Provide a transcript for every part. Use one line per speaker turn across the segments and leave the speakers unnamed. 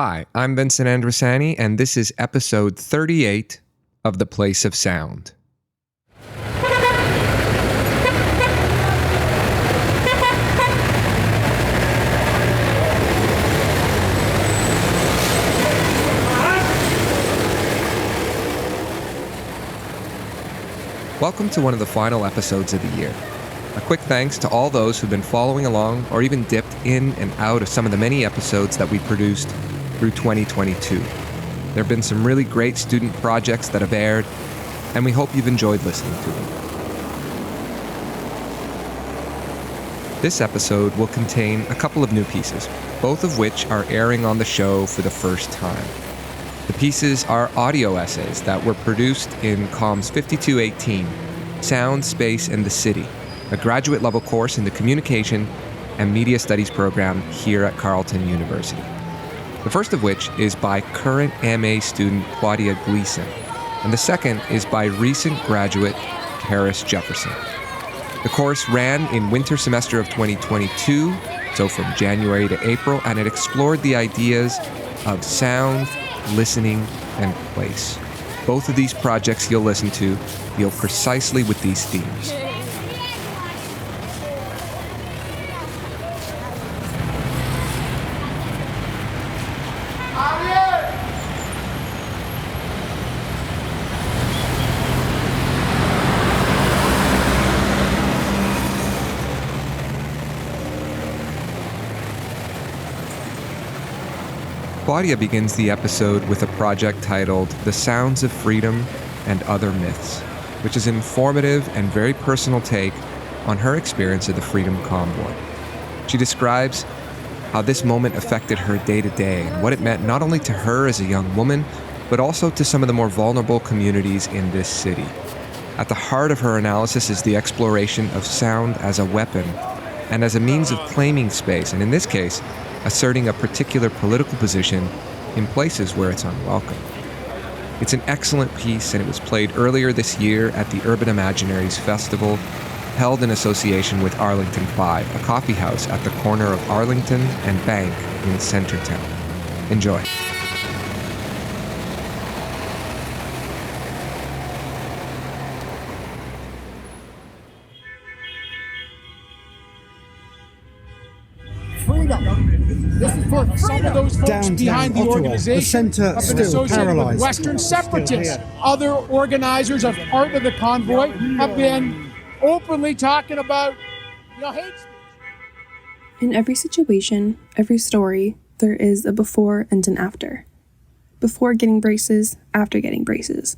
Hi, I'm Vincent Andrusani, and this is episode 38 of The Place of Sound. Welcome to one of the final episodes of the year. A quick thanks to all those who've been following along or even dipped in and out of some of the many episodes that we produced through 2022. There have been some really great student projects that have aired, and we hope you've enjoyed listening to them. This episode will contain a couple of new pieces, both of which are airing on the show for the first time. The pieces are audio essays that were produced in Comms 5218, Sound, Space, and the City, a graduate-level course in the Communication and Media Studies program here at Carleton University. The first of which is by current MA student Claudia Gleason, and the second is by recent graduate Paris Jefferson. The course ran in winter semester of 2022, so from January to April, and it explored the ideas of sound, listening, and place. Both of these projects you'll listen to deal precisely with these themes. Claudia begins the episode with a project titled The Sounds of Freedom and Other Myths, which is an informative and very personal take on her experience of the Freedom Convoy. She describes how this moment affected her day-to-day and what it meant not only to her as a young woman, but also to some of the more vulnerable communities in this city. At the heart of her analysis is the exploration of sound as a weapon and as a means of claiming space, and in this case, asserting a particular political position in places where it's unwelcome. It's an excellent piece, and it was played earlier this year at the Urban Imaginaries Festival, held in association with Arlington 5, a coffee house at the corner of Arlington and Bank in Centertown. Enjoy.
This is for some of those folks
Downtown
behind the
Ottawa,
organization
the centre
have been
still
associated
paralysed.
with Western separatists. Other organizers of part of the convoy have been openly talking about, hate speech.
In every situation, every story, there is a before and an after. Before getting braces, after getting braces.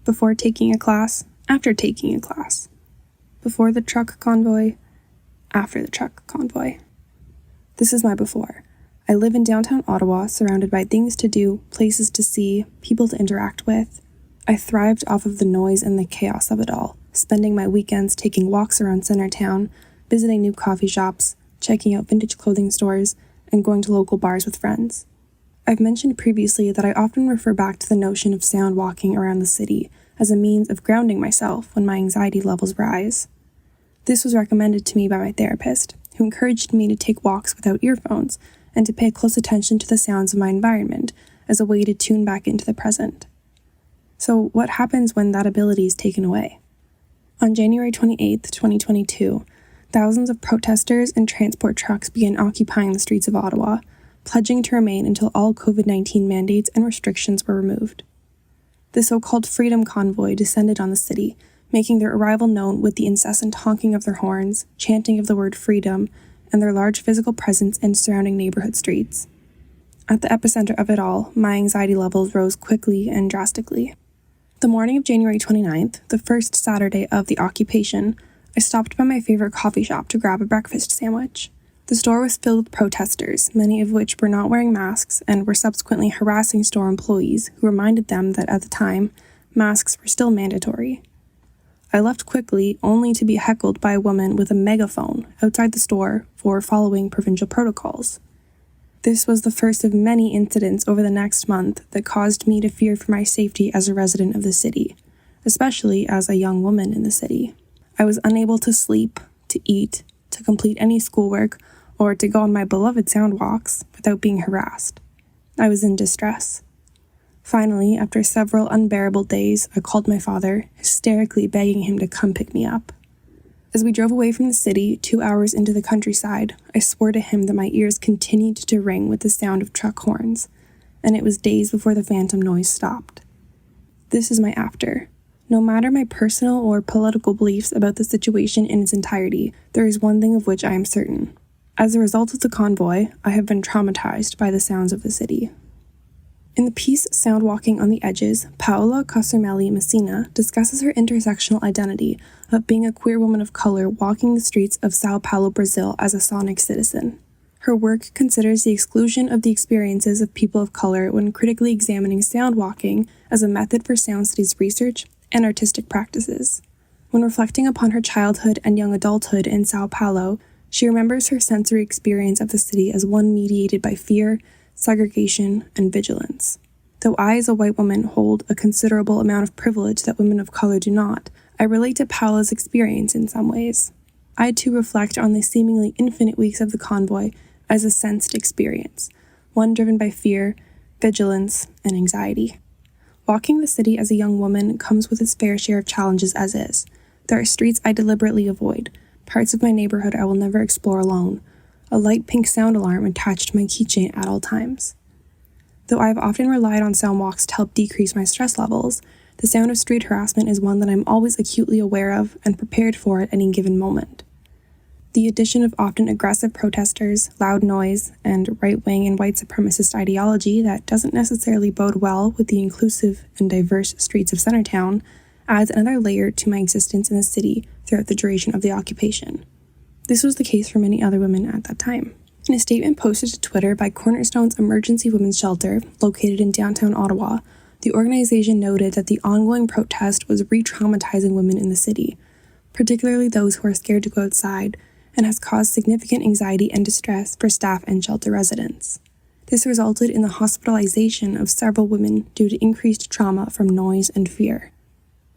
Before taking a class, after taking a class. Before the truck convoy, after the truck convoy. This is my before. I live in downtown Ottawa, surrounded by things to do, places to see, people to interact with. I thrived off of the noise and the chaos of it all, spending my weekends taking walks around Centertown, visiting new coffee shops, checking out vintage clothing stores, and going to local bars with friends. I've mentioned previously that I often refer back to the notion of sound walking around the city as a means of grounding myself when my anxiety levels rise. This was recommended to me by my therapist, who encouraged me to take walks without earphones and to pay close attention to the sounds of my environment as a way to tune back into the present. So what happens when that ability is taken away? On January 28, 2022, thousands of protesters and transport trucks began occupying the streets of Ottawa, pledging to remain until all COVID-19 mandates and restrictions were removed. The so-called Freedom Convoy descended on the city, making their arrival known with the incessant honking of their horns, chanting of the word freedom, and their large physical presence in surrounding neighborhood streets. At the epicenter of it all, my anxiety levels rose quickly and drastically. The morning of January 29th, the first Saturday of the occupation, I stopped by my favorite coffee shop to grab a breakfast sandwich. The store was filled with protesters, many of which were not wearing masks and were subsequently harassing store employees who reminded them that at the time, masks were still mandatory. I left quickly, only to be heckled by a woman with a megaphone outside the store for following provincial protocols. This was the first of many incidents over the next month that caused me to fear for my safety as a resident of the city, especially as a young woman in the city. I was unable to sleep, to eat, to complete any schoolwork, or to go on my beloved sound walks without being harassed. I was in distress. Finally, after several unbearable days, I called my father, hysterically begging him to come pick me up. As we drove away from the city, 2 hours into the countryside, I swore to him that my ears continued to ring with the sound of truck horns, and it was days before the phantom noise stopped. This is my after. No matter my personal or political beliefs about the situation in its entirety, there is one thing of which I am certain. As a result of the convoy, I have been traumatized by the sounds of the city. In the piece Sound Walking on the Edges, Paola Cosermelli Messina discusses her intersectional identity of being a queer woman of color walking the streets of Sao Paulo, Brazil as a sonic citizen. Her work considers the exclusion of the experiences of people of color when critically examining sound walking as a method for sound studies research and artistic practices. When reflecting upon her childhood and young adulthood in Sao Paulo, she remembers her sensory experience of the city as one mediated by fear, segregation, and vigilance. Though I, as a white woman, hold a considerable amount of privilege that women of color do not, I relate to Paola's experience in some ways. I too reflect on the seemingly infinite weeks of the convoy as a sensed experience, one driven by fear, vigilance, and anxiety. Walking the city as a young woman comes with its fair share of challenges as is. There are streets I deliberately avoid, parts of my neighborhood I will never explore alone, a light pink sound alarm attached to my keychain at all times. Though I have often relied on sound walks to help decrease my stress levels, the sound of street harassment is one that I'm always acutely aware of and prepared for at any given moment. The addition of often aggressive protesters, loud noise, and right-wing and white supremacist ideology that doesn't necessarily bode well with the inclusive and diverse streets of Centertown adds another layer to my existence in the city throughout the duration of the occupation. This was the case for many other women at that time. In a statement posted to Twitter by Cornerstone's Emergency Women's Shelter, located in downtown Ottawa, the organization noted that the ongoing protest was re-traumatizing women in the city, particularly those who are scared to go outside, and has caused significant anxiety and distress for staff and shelter residents. This resulted in the hospitalization of several women due to increased trauma from noise and fear.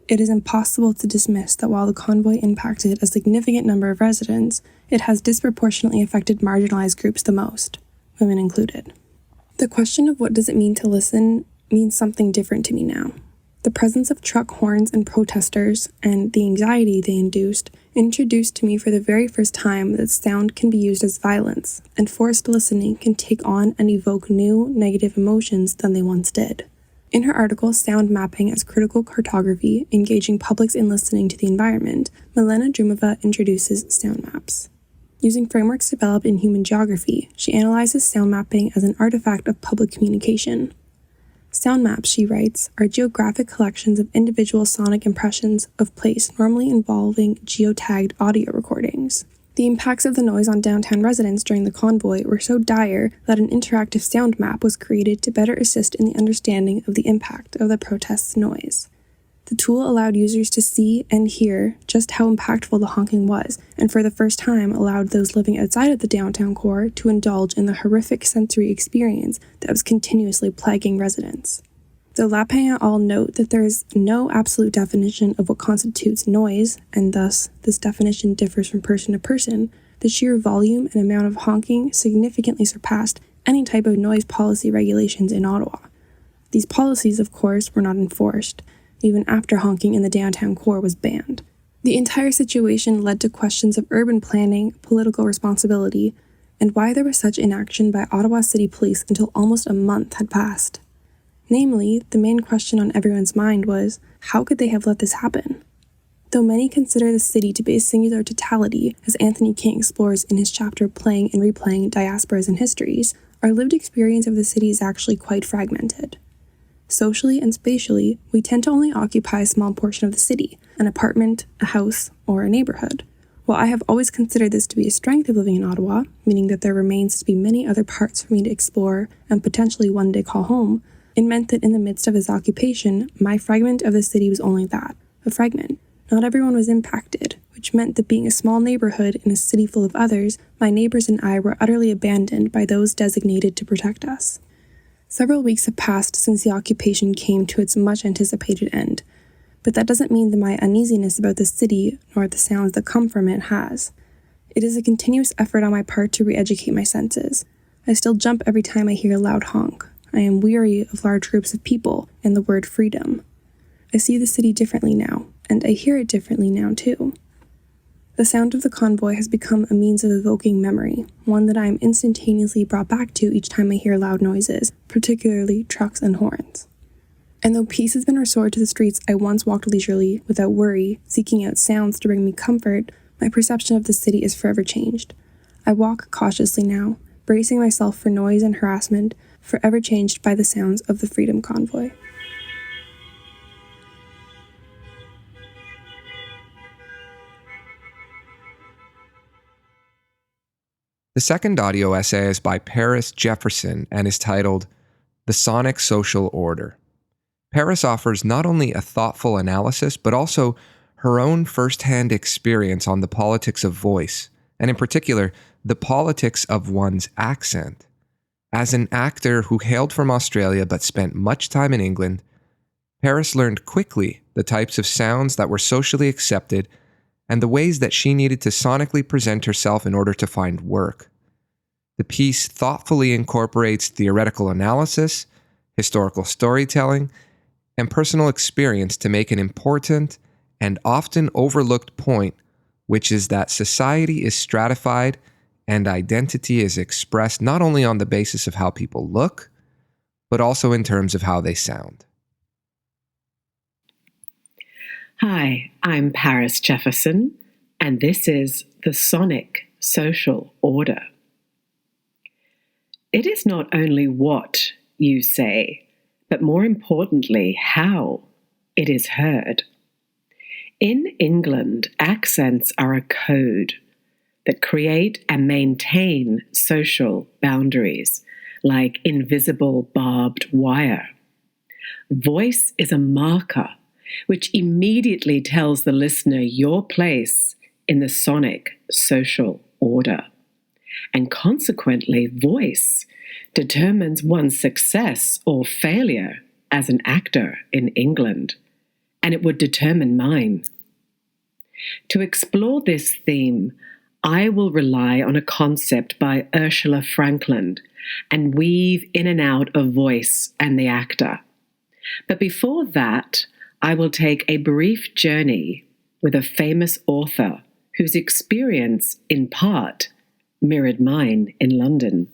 It is impossible to dismiss that while the convoy impacted a significant number of residents, it has disproportionately affected marginalized groups the most, women included. The question of what does it mean to listen means something different to me now. The presence of truck horns and protesters, and the anxiety they induced, introduced to me for the very first time that sound can be used as violence, and forced listening can take on and evoke new, negative emotions than they once did. In her article, Sound Mapping as Critical Cartography, Engaging Publics in Listening to the Environment, Milena Drumova introduces sound maps. Using frameworks developed in human geography, she analyzes sound mapping as an artifact of public communication. Sound maps, she writes, are geographic collections of individual sonic impressions of place normally involving geotagged audio recordings. The impacts of the noise on downtown residents during the convoy were so dire that an interactive sound map was created to better assist in the understanding of the impact of the protest's noise. The tool allowed users to see and hear just how impactful the honking was, and for the first time allowed those living outside of the downtown core to indulge in the horrific sensory experience that was continuously plaguing residents. Though Lapin et al. Note that there is no absolute definition of what constitutes noise, and thus this definition differs from person to person, the sheer volume and amount of honking significantly surpassed any type of noise policy regulations in Ottawa. These policies, of course, were not enforced, even after honking in the downtown core was banned. The entire situation led to questions of urban planning, political responsibility, and why there was such inaction by Ottawa City Police until almost a month had passed. Namely, the main question on everyone's mind was, how could they have let this happen? Though many consider the city to be a singular totality, as Anthony King explores in his chapter Playing and Replaying Diasporas and Histories, our lived experience of the city is actually quite fragmented. Socially and spatially, we tend to only occupy a small portion of the city, an apartment, a house, or a neighborhood. While I have always considered this to be a strength of living in Ottawa, meaning that there remains to be many other parts for me to explore and potentially one day call home, it meant that in the midst of his occupation, my fragment of the city was only that, a fragment. Not everyone was impacted, which meant that being a small neighborhood in a city full of others, my neighbors and I were utterly abandoned by those designated to protect us. Several weeks have passed since the occupation came to its much-anticipated end, but that doesn't mean that my uneasiness about the city nor the sounds that come from it has. It is a continuous effort on my part to re-educate my senses. I still jump every time I hear a loud honk. I am weary of large groups of people and the word freedom. I see the city differently now, and I hear it differently now too. The sound of the convoy has become a means of evoking memory, one that I am instantaneously brought back to each time I hear loud noises, particularly trucks and horns. And though peace has been restored to the streets I once walked leisurely, without worry, seeking out sounds to bring me comfort, my perception of the city is forever changed. I walk cautiously now, bracing myself for noise and harassment, forever changed by the sounds of the Freedom Convoy.
The second audio essay is by Paris Jefferson and is titled The Sonic Social Order. Paris offers not only a thoughtful analysis, but also her own first-hand experience on the politics of voice, and in particular, the politics of one's accent. As an actor who hailed from Australia but spent much time in England, Paris learned quickly the types of sounds that were socially accepted and the ways that she needed to sonically present herself in order to find work. The piece thoughtfully incorporates theoretical analysis, historical storytelling, and personal experience to make an important and often overlooked point, which is that society is stratified and identity is expressed not only on the basis of how people look, but also in terms of how they sound.
Hi, I'm Paris Jefferson, and this is The Sonic Social Order. It is not only what you say, but more importantly, how it is heard. In England, accents are a code that create and maintain social boundaries, like invisible barbed wire. Voice is a marker which immediately tells the listener your place in the sonic social order. And consequently, voice determines one's success or failure as an actor in England, and it would determine mine. To explore this theme, I will rely on a concept by Ursula Franklin and weave in and out of voice and the actor. But before that, I will take a brief journey with a famous author whose experience, in part, mirrored mine in London.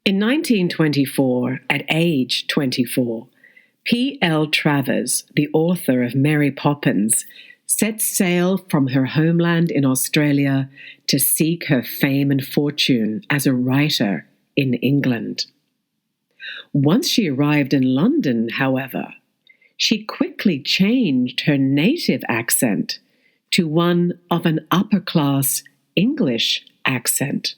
In 1924, at age 24, P.L. Travers, the author of Mary Poppins, set sail from her homeland in Australia to seek her fame and fortune as a writer in England. Once she arrived in London, however, she quickly changed her native accent to one of an upper-class English accent.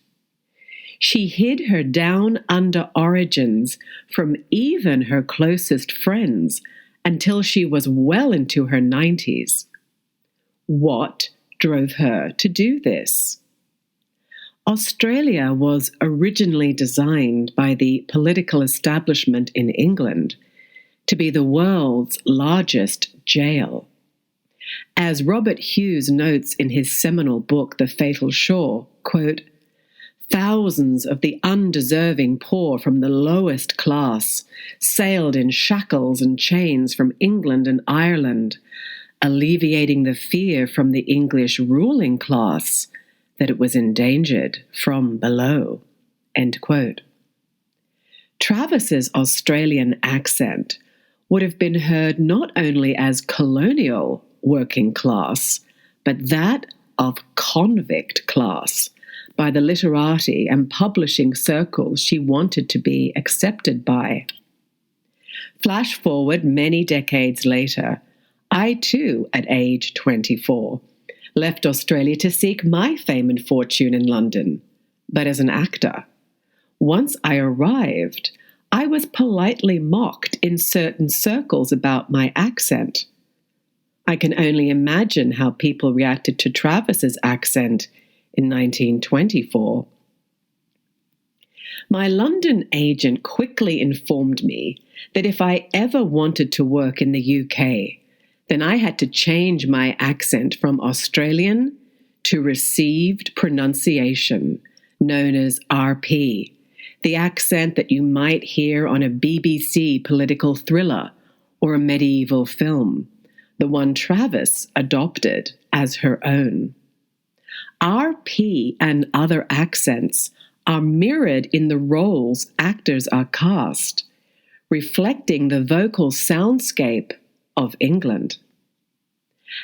She hid her down-under origins from even her closest friends until she was well into her 90s. What drove her to do this? Australia was originally designed by the political establishment in England to be the world's largest jail. As Robert Hughes notes in his seminal book, The Fatal Shore, quote, "Thousands of the undeserving poor from the lowest class sailed in shackles and chains from England and Ireland, alleviating the fear from the English ruling class that it was endangered from below." End quote. Travis's Australian accent would have been heard not only as colonial working class, but that of convict class by the literati and publishing circles she wanted to be accepted by. Flash forward many decades later, I too, at age 24, left Australia to seek my fame and fortune in London, but as an actor. Once I arrived, I was politely mocked in certain circles about my accent. I can only imagine how people reacted to Travis's accent in 1924. My London agent quickly informed me that if I ever wanted to work in the UK, then I had to change my accent from Australian to received pronunciation, known as RP, the accent that you might hear on a BBC political thriller or a medieval film, the one Travis adopted as her own. Our P and other accents are mirrored in the roles actors are cast, reflecting the vocal soundscape of England.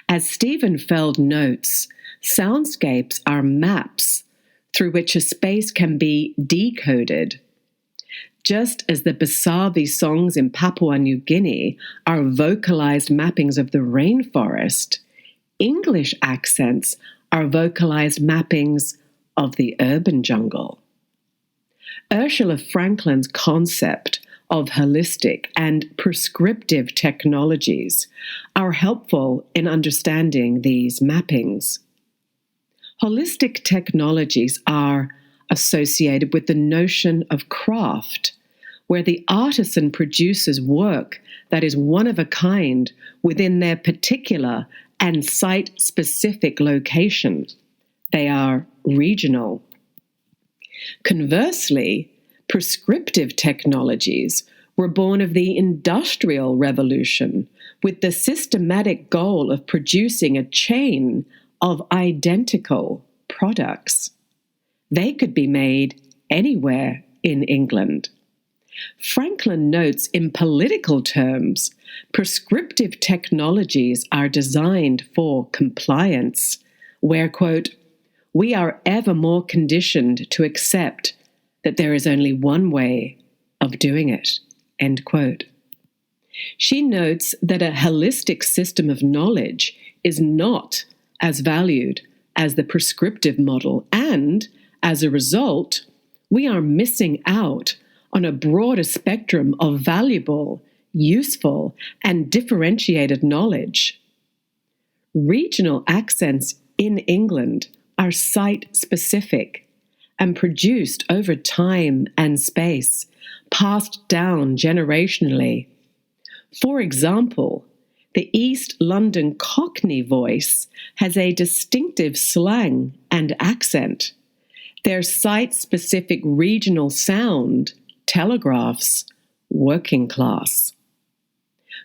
As Stephen Feld notes, soundscapes are maps through which a space can be decoded. Just as the Besavi songs in Papua New Guinea are vocalized mappings of the rainforest, English accents are vocalized mappings of the urban jungle. Ursula Franklin's concept of holistic and prescriptive technologies are helpful in understanding these mappings. Holistic technologies are associated with the notion of craft, where the artisan produces work that is one of a kind within their particular and site-specific location. They are regional. Conversely, prescriptive technologies were born of the Industrial Revolution with the systematic goal of producing a chain of identical products. They could be made anywhere in England. Franklin notes in political terms, prescriptive technologies are designed for compliance, where, quote, we are ever more conditioned to accept that there is only one way of doing it, end quote. She notes that a holistic system of knowledge is not as valued as the prescriptive model, and as a result, we are missing out on a broader spectrum of valuable, useful, and differentiated knowledge. Regional accents in England are site-specific and produced over time and space, passed down generationally. For example, the East London Cockney voice has a distinctive slang and accent. Their site-specific regional sound telegraphs working class.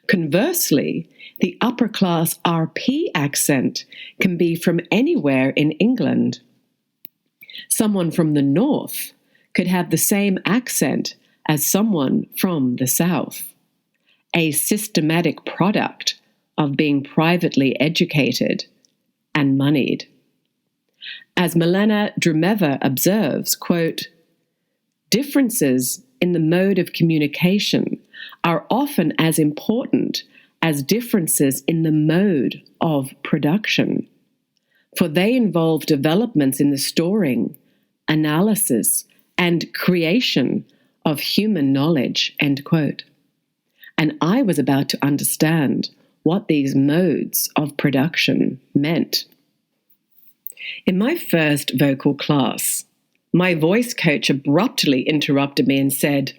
Conversely, the upper-class RP accent can be from anywhere in England. Someone from the north could have the same accent as someone from the south, a systematic product of being privately educated and moneyed. As Milena Drumeva observes, quote, differences in the mode of communication are often as important as differences in the mode of production, for they involve developments in the storing, analysis, and creation of human knowledge, end quote. And I was about to understand what these modes of production meant. In my first vocal class, my voice coach abruptly interrupted me and said,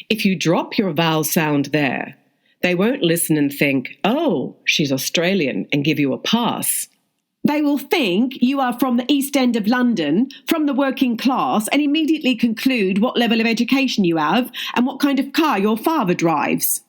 if you drop your vowel sound there, they won't listen and think, oh, she's Australian, and give you a pass. They will think you are from the East End of London, from the working class, and immediately conclude what level of education you have and what kind of car your father drives.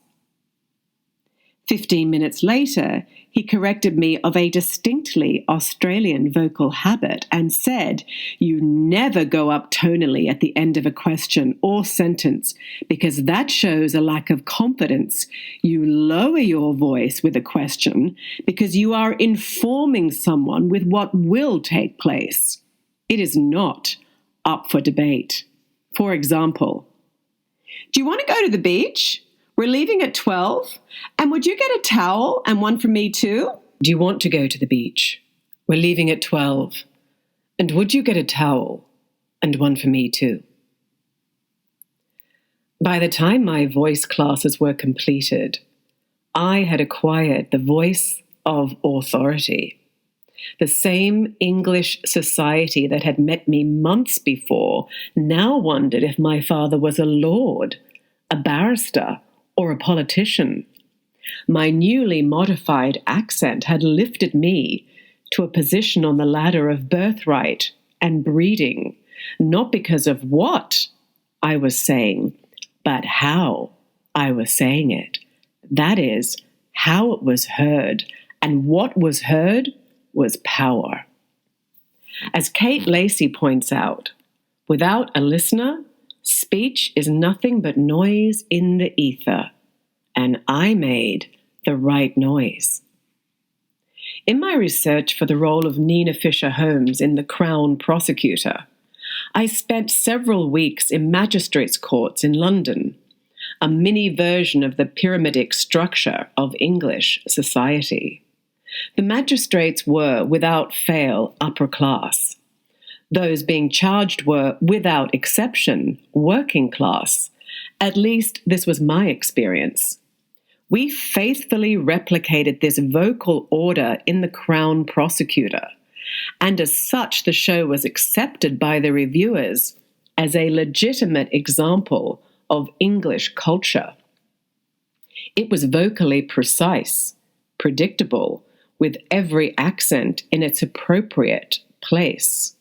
15 minutes later, he corrected me of a distinctly Australian vocal habit and said, you never go up tonally at the end of a question or sentence because that shows a lack of confidence. You lower your voice with a question because you are informing someone with what will take place. It is not up for debate. For example, do you want to go to the beach? We're leaving at 12, and would you get a towel and one for me too? Do you want to go to the beach? We're leaving at 12, and would you get a towel and one for me too? By the time my voice classes were completed, I had acquired the voice of authority. The same English society that had met me months before now wondered if my father was a lord, a barrister, or a politician. My newly modified accent had lifted me to a position on the ladder of birthright and breeding, not because of what I was saying, but how I was saying it. That is, how it was heard, and what was heard was power. As Kate Lacey points out, without a listener, speech is nothing but noise in the ether, and I made the right noise. In my research for the role of Nina Fisher Holmes in The Crown Prosecutor, I spent several weeks in magistrates' courts in London, a mini version of the pyramidic structure of English society. The magistrates were, without fail, upper class. Those being charged were, without exception, working class. At least this was my experience. We faithfully replicated this vocal order in The Crown Prosecutor, and as such the show was accepted by the reviewers as a legitimate example of English culture. It was vocally precise, predictable, with every accent in its appropriate place.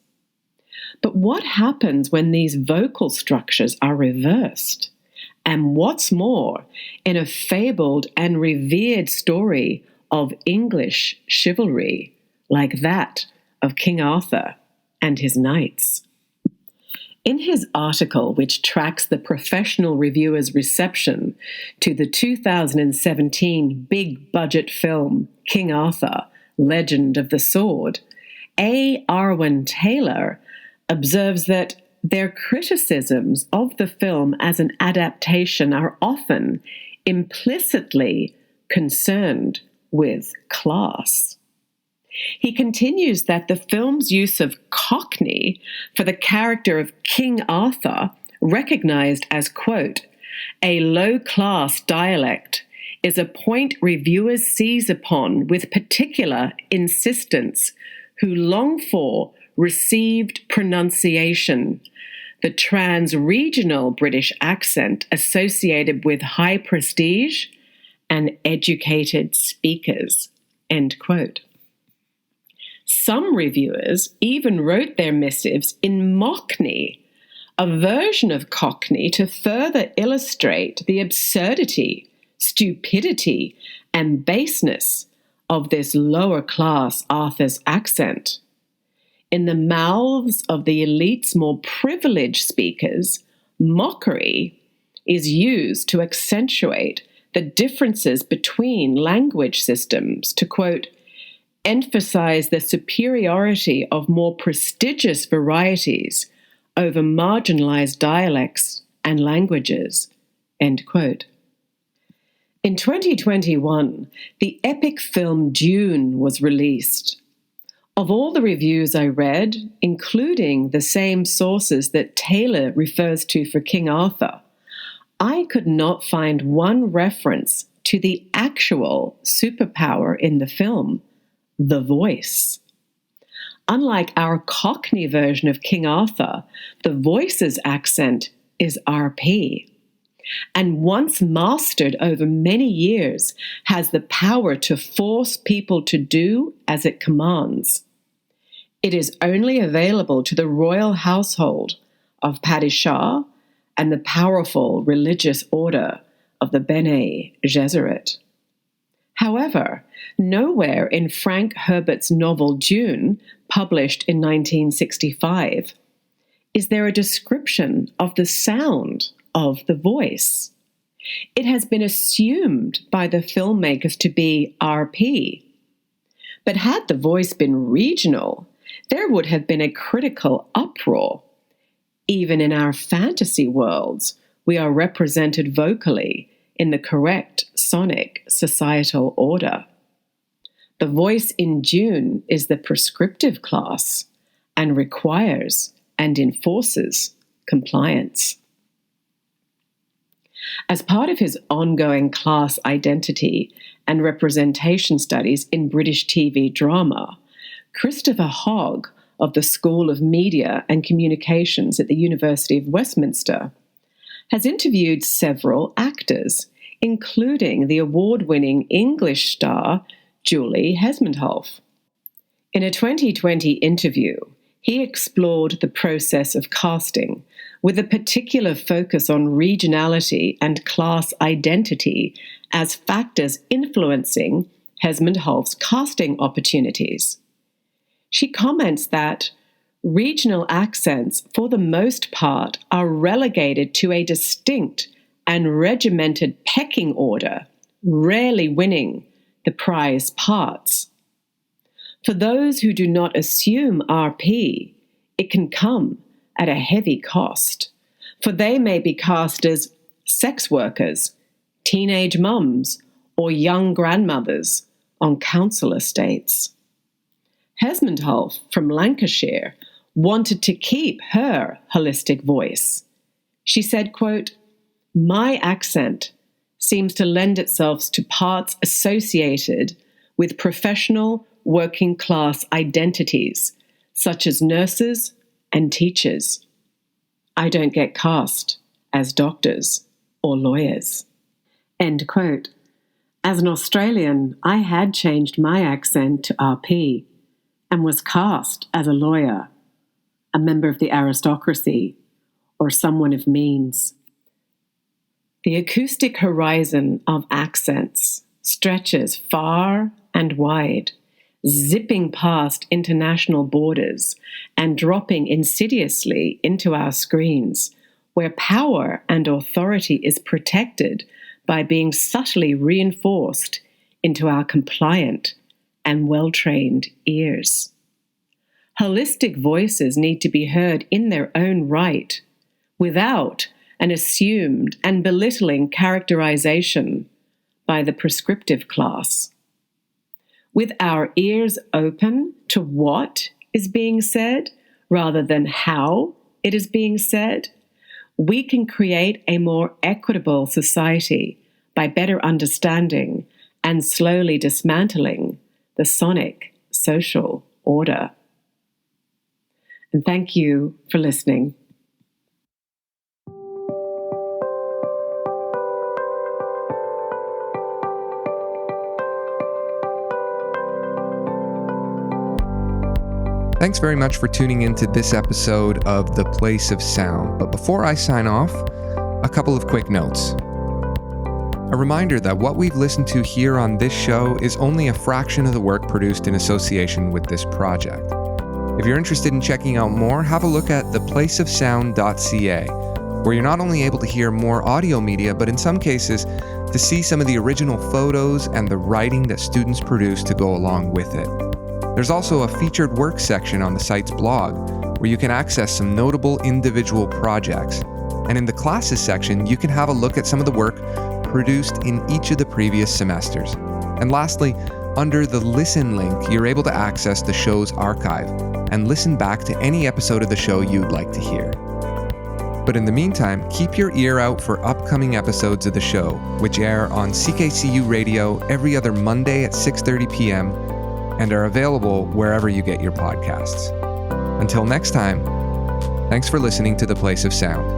But what happens when these vocal structures are reversed? And what's more, in a fabled and revered story of English chivalry, like that of King Arthur and his knights? In his article, which tracks the professional reviewer's reception to the 2017 big-budget film King Arthur, Legend of the Sword, A. Arwen Taylor observes that their criticisms of the film as an adaptation are often implicitly concerned with class. He continues that the film's use of Cockney for the character of King Arthur, recognized as, quote, a low-class dialect, is a point reviewers seize upon with particular insistence, who long for received pronunciation, the trans-regional British accent associated with high prestige and educated speakers, end quote. Some reviewers even wrote their missives in Mockney, a version of Cockney to further illustrate the absurdity, stupidity, and baseness of this lower-class Arthur's accent. In the mouths of the elite's more privileged speakers, mockery is used to accentuate the differences between language systems to, quote, emphasize the superiority of more prestigious varieties over marginalized dialects and languages, end quote. In 2021, the epic film Dune was released. Of all the reviews I read, including the same sources that Taylor refers to for King Arthur, I could not find one reference to the actual superpower in the film, the voice. Unlike our Cockney version of King Arthur, the voice's accent is RP, and once mastered over many years, has the power to force people to do as it commands. It is only available to the royal household of Padishah Shah and the powerful religious order of the Bene Gesserit. However, nowhere in Frank Herbert's novel Dune, published in 1965, is there a description of the sound of the voice. It has been assumed by the filmmakers to be RP. But had the voice been regional, there would have been a critical uproar. Even in our fantasy worlds, we are represented vocally in the correct sonic societal order. The voice in Dune is the prescriptive class and requires and enforces compliance. As part of his ongoing class identity and representation studies in British TV drama, Christopher Hogg of the School of Media and Communications at the University of Westminster has interviewed several actors, including the award-winning English star Julie Hesmondhalgh. In a 2020 interview, he explored the process of casting with a particular focus on regionality and class identity as factors influencing Hesmondhalgh's casting opportunities. She comments that regional accents, for the most part, are relegated to a distinct and regimented pecking order, rarely winning the prize parts. For those who do not assume RP, it can come at a heavy cost, for they may be cast as sex workers, teenage mums, or young grandmothers on council estates. Hesmondhalgh from Lancashire wanted to keep her holistic voice. She said, quote, "My accent seems to lend itself to parts associated with professional working class identities, such as nurses and teachers. I don't get cast as doctors or lawyers." End quote. As an Australian, I had changed my accent to RP and was cast as a lawyer, a member of the aristocracy, or someone of means. The acoustic horizon of accents stretches far and wide, zipping past international borders and dropping insidiously into our screens, where power and authority is protected by being subtly reinforced into our compliant and well-trained ears. Holistic voices need to be heard in their own right, without an assumed and belittling characterization by the prescriptive class. With our ears open to what is being said rather than how it is being said, we can create a more equitable society by better understanding and slowly dismantling the sonic social order. And thank you for listening.
Thanks very much for tuning into this episode of The Place of Sound. But before I sign off, a couple of quick notes. A reminder that what we've listened to here on this show is only a fraction of the work produced in association with this project. If you're interested in checking out more, have a look at theplaceofsound.ca, where you're not only able to hear more audio media, but in some cases, to see some of the original photos and the writing that students produced to go along with it. There's also a featured work section on the site's blog, where you can access some notable individual projects. And in the classes section, you can have a look at some of the work produced in each of the previous semesters. And lastly, under the Listen link, you're able to access the show's archive and listen back to any episode of the show you'd like to hear. But in the meantime, keep your ear out for upcoming episodes of the show, which air on CKCU Radio every other Monday at 6:30 p.m. and are available wherever you get your podcasts. Until next time, thanks for listening to The Place of Sound.